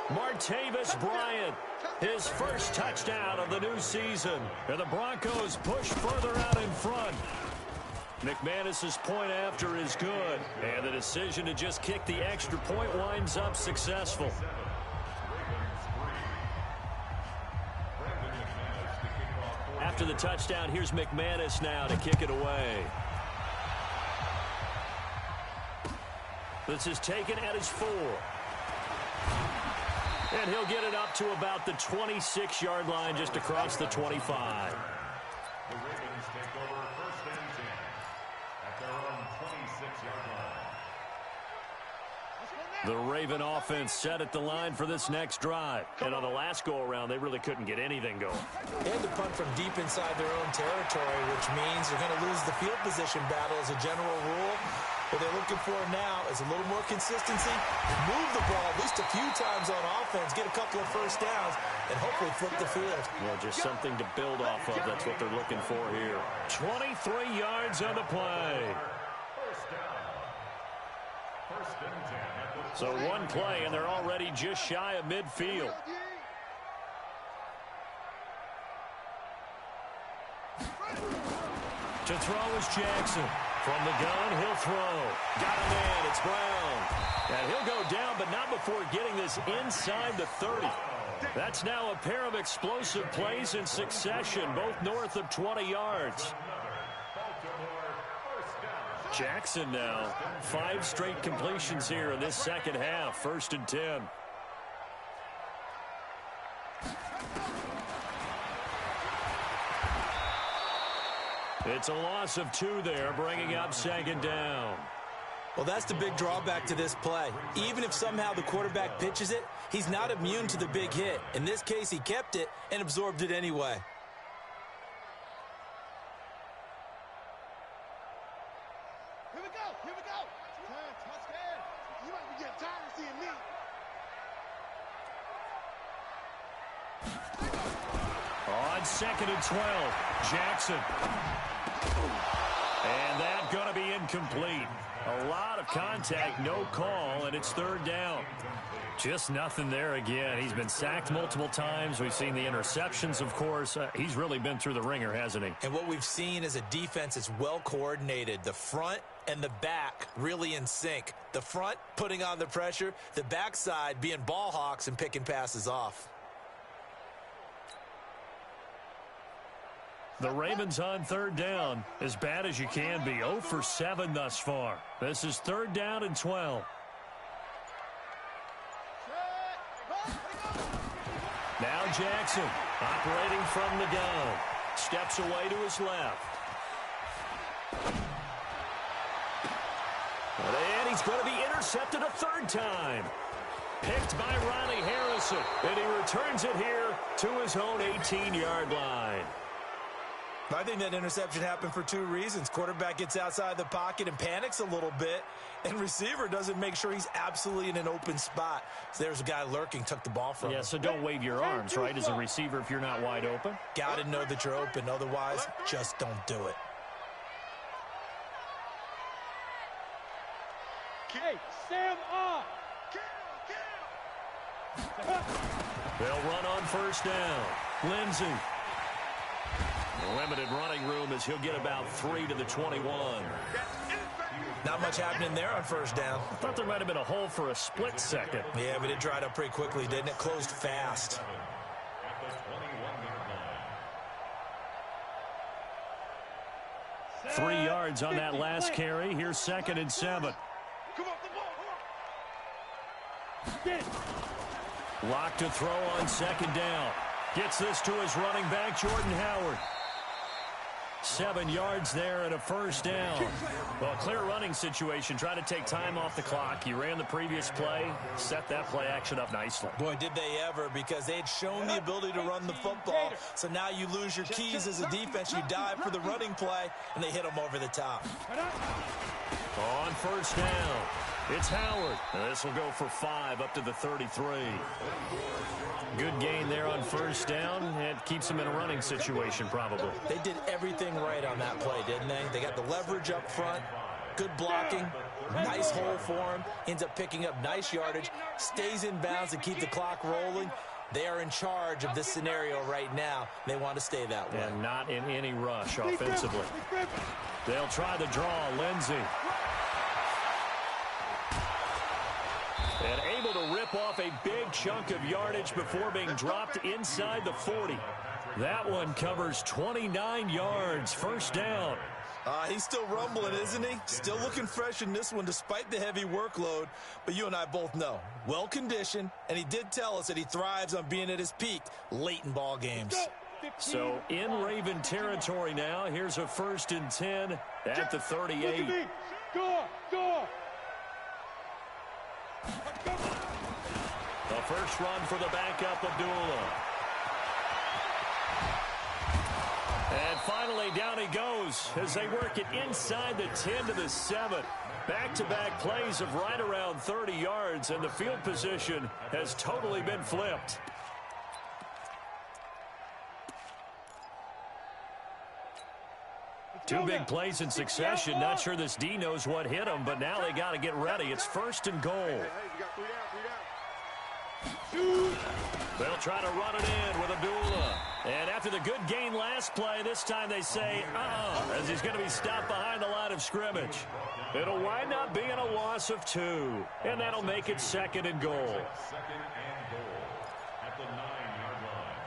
Martavis Bryant, his first touchdown of the new season. And the Broncos push further out in front. McManus's point after is good. And the decision to just kick the extra point winds up successful. After the touchdown, here's McManus now to kick it away. This is taken at his 4. And he'll get it up to about the 26-yard line, just across the 25. The Ravens take over 1st and 10 at their own 26-yard line. The Raven offense set at the line for this next drive. And on the last go-around, they really couldn't get anything going. They had to punt from deep inside their own territory, which means they're going to lose the field position battle as a general rule. What they're looking for now is a little more consistency, move the ball at least a few times on offense, get a couple of first downs, and hopefully flip the field. Yeah, just something to build off of. That's what they're looking for here. 23 yards on the play. First down. First and 10 at the So one play, and they're already just shy of midfield. To throw is Jackson. From the gun, he'll throw. Got a man, it's Brown. And he'll go down, but not before getting this inside the 30. That's now a pair of explosive plays in succession, both north of 20 yards. Jackson now, 5 straight completions here in this second half, 1st and 10. It's a loss of 2 there, bringing up 2nd down. Well, that's the big drawback to this play. Even if somehow the quarterback pitches it, he's not immune to the big hit. In this case, he kept it and absorbed it anyway. Here we go. Here we go. Touchdown. You might be getting tired of seeing me. On 2nd and 12, Jackson. And that going to be incomplete. A lot of contact, no call, and it's 3rd down. Just nothing there again. He's been sacked multiple times. We've seen the interceptions, of course. He's really been through the ringer, hasn't he? And what we've seen is a defense that's well coordinated. The front and the back really in sync. The front putting on the pressure, the backside being ball hawks and picking passes off. The Ravens on 3rd down, as bad as you can be. 0 for 7 thus far. This is 3rd down and 12. Now Jackson, operating from the gun. Steps away to his left. And he's going to be intercepted a 3rd time. Picked by Ronnie Harrison. And he returns it here to his own 18-yard line. I think that interception happened for 2 reasons. Quarterback gets outside the pocket and panics a little bit, and receiver doesn't make sure he's absolutely in an open spot. So there's a guy lurking, took the ball from him. Yeah, so don't wave your arms, right, as a receiver if you're not wide open. Got to know that you're open. Otherwise, just don't do it. Hey, Sam up. They'll run on 1st down. Lindsey. Limited running room as he'll get about 3 to the 21. Not much happening there on 1st down. I thought there might have been a hole for a split second. Yeah, but it dried up pretty quickly, didn't it? Closed fast. at the 21-yard line. 3 yards on that last carry. Here's 2nd and 7. Come on, the ball. Get it. Lock to throw on 2nd down. Gets this to his running back, Jordan Howard. 7 yards there and a 1st down. Well, a clear running situation. Try to take time off the clock. He ran the previous play, set that play action up nicely. Boy, did they ever, because they had shown the ability to run the football. So now you lose your keys as a defense. You dive for the running play, and they hit them over the top. On 1st down, it's Howard. This will go for 5 up to the 33. Good gain there on 1st down. It keeps them in a running situation, probably. They did everything right on that play, didn't they? They got the leverage up front, good blocking, nice hole for him, ends up picking up nice yardage, stays in bounds and keep the clock rolling. They are in charge of this scenario right now. They want to stay that way. And not in any rush offensively. They'll try the draw. Lindsey. And able to rip off a big chunk of yardage before being dropped inside the 40. That one covers 29 yards. 1st down. He's still rumbling, isn't he? Still looking fresh in this one despite the heavy workload. But you and I both know, well-conditioned, and he did tell us that he thrives on being at his peak late in ball games. So in Raven territory now. Here's a 1st and 10 at the 38. Go. The first run for the backup, Abdullah. And finally, down he goes as they work it inside the 10 to the 7. Back-to-back plays of right around 30 yards, and the field position has totally been flipped. Two big plays in succession. Not sure this D knows what hit him, but now they got to get ready. It's 1st and goal. They'll try to run it in with Abdullah. And after the good gain last play, this time they say, as he's going to be stopped behind the line of scrimmage. It'll wind up being a loss of 2, and that'll make it 2nd and goal. 2nd and goal at the 9-yard line.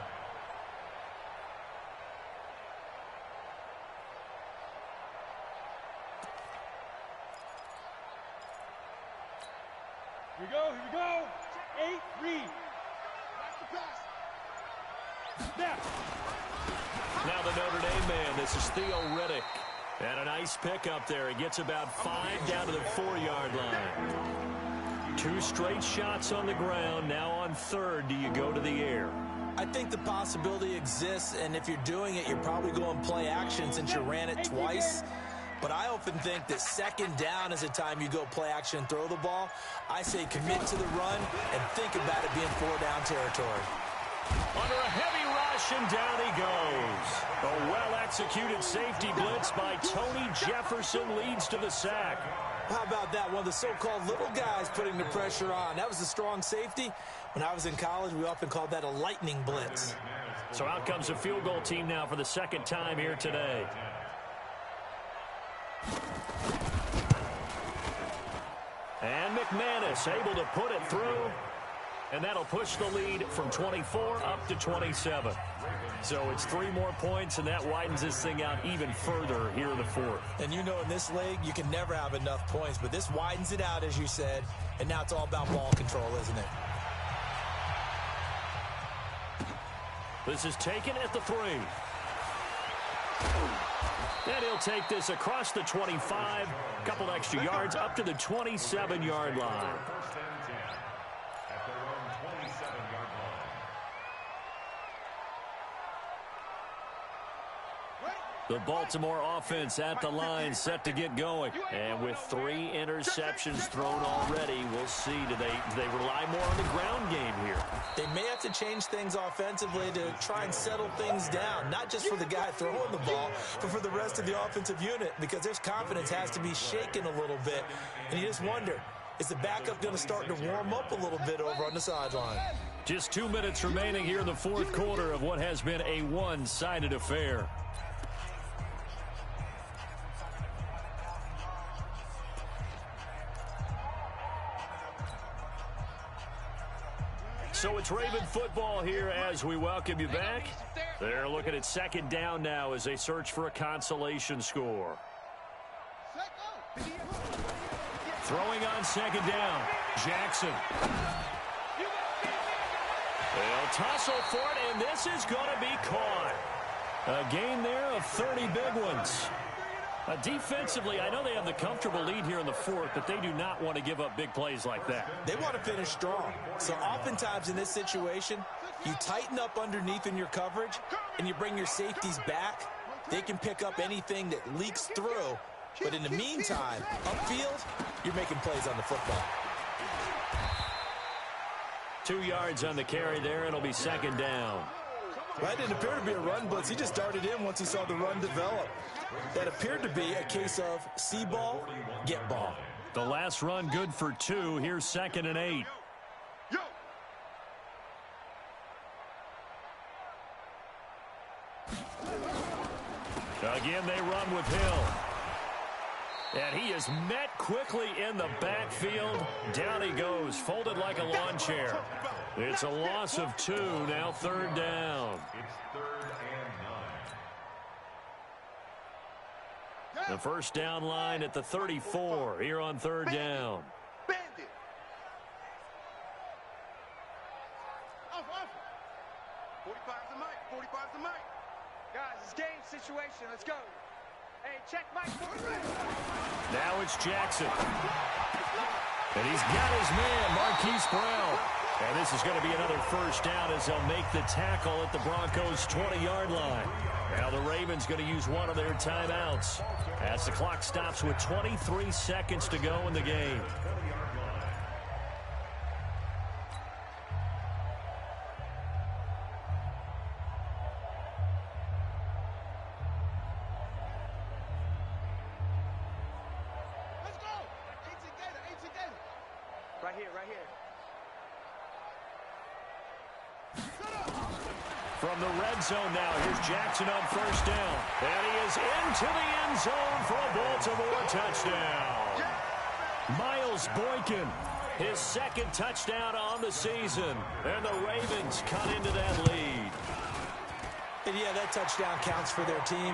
Here we go, here we go. 8, read. Now the Notre Dame man, this is Theo Riddick. And a nice pickup there. He gets about 5 down to the 4-yard line. 2 straight shots on the ground. Now on 3rd, do you go to the air? I think the possibility exists, and if you're doing it, you're probably going play action since you ran it twice. But I often think that 2nd down is the time you go play action and throw the ball. I say commit to the run and think about it being 4-down territory. Under a heavy rush, and down he goes. A well-executed safety blitz by Tony Jefferson leads to the sack. How about that? One of the so-called little guys putting the pressure on. That was a strong safety. When I was in college, we often called that a lightning blitz. So out comes the field goal team now for the 2nd time here today. And McManus able to put it through. And that'll push the lead from 24 up to 27. So it's 3 more points, and that widens this thing out even further here in the 4th. And you know in this league, you can never have enough points, but this widens it out, as you said, and now it's all about ball control, isn't it? This is taken at the 3. And he'll take this across the 25, a couple extra yards up to the 27-yard line. The Baltimore offense at the line, set to get going. And with 3 interceptions thrown already, we'll see. Do they rely more on the ground game here? They may have to change things offensively to try and settle things down, not just for the guy throwing the ball, but for the rest of the offensive unit, because their confidence has to be shaken a little bit. And you just wonder, is the backup going to start to warm up a little bit over on the sideline? Just 2 minutes remaining here in the 4th quarter of what has been a one-sided affair. So it's Raven football here as we welcome you back. They're looking at 2nd down now as they search for a consolation score. Throwing on 2nd down, Jackson. They'll tussle for it, and this is going to be caught. A gain there of 30 big ones. Defensively, I know they have the comfortable lead here in the 4th, but they do not want to give up big plays like that. They want to finish strong. So oftentimes in this situation, you tighten up underneath in your coverage, and you bring your safeties back. They can pick up anything that leaks through. But in the meantime, upfield, you're making plays on the football. 2 yards on the carry there. It'll be 2nd down. That didn't appear to be a run blitz. He just darted in once he saw the run develop. That appeared to be a case of see ball, get ball. The last run good for 2. Here's 2nd and 8. Again, they run with Hill. And he is met quickly in the backfield. Down he goes, folded like a lawn chair. It's a loss of 2, now 3rd down. It's 3rd and 9. The first down line at the 34 here on 3rd down. Bandit. 45's the mic. 45's the mic. Guys, it's game situation. Let's go. Hey, check Mike. Now it's Jackson. And he's got his man, Marquise Brown. And this is going to be another first down as they'll make the tackle at the Broncos' 20-yard line. Now the Ravens going to use one of their timeouts as the clock stops with 23 seconds to go in the game. Right here, right here. From the red zone now, here's Jackson on first down. And he is into the end zone for a Baltimore touchdown. Miles Boykin, his second touchdown on the season. And the Ravens cut into that lead. And yeah, that touchdown counts for their team,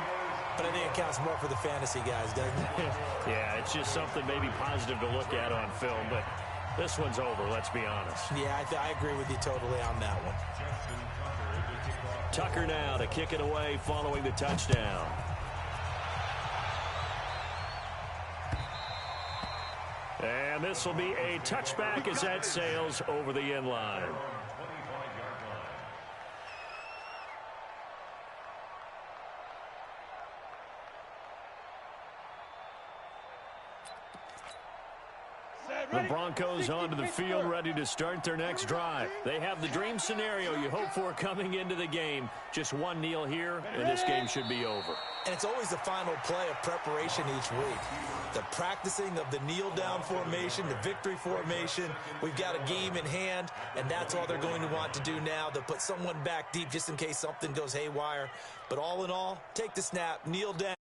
but I think it counts more for the fantasy guys, doesn't it? Yeah, it's just something maybe positive to look at on film, but this one's over, let's be honest. Yeah, I agree with you totally on that one. Tucker now to kick it away following the touchdown. And this will be a touchback as that sails over the end line. The Broncos onto the field, ready to start their next drive. They have the dream scenario you hope for coming into the game. Just one kneel here, and this game should be over. And it's always the final play of preparation each week. The practicing of the kneel-down formation, the victory formation. We've got a game in hand, and that's all they're going to want to do now. They'll put someone back deep just in case something goes haywire. But all in all, take the snap, kneel down.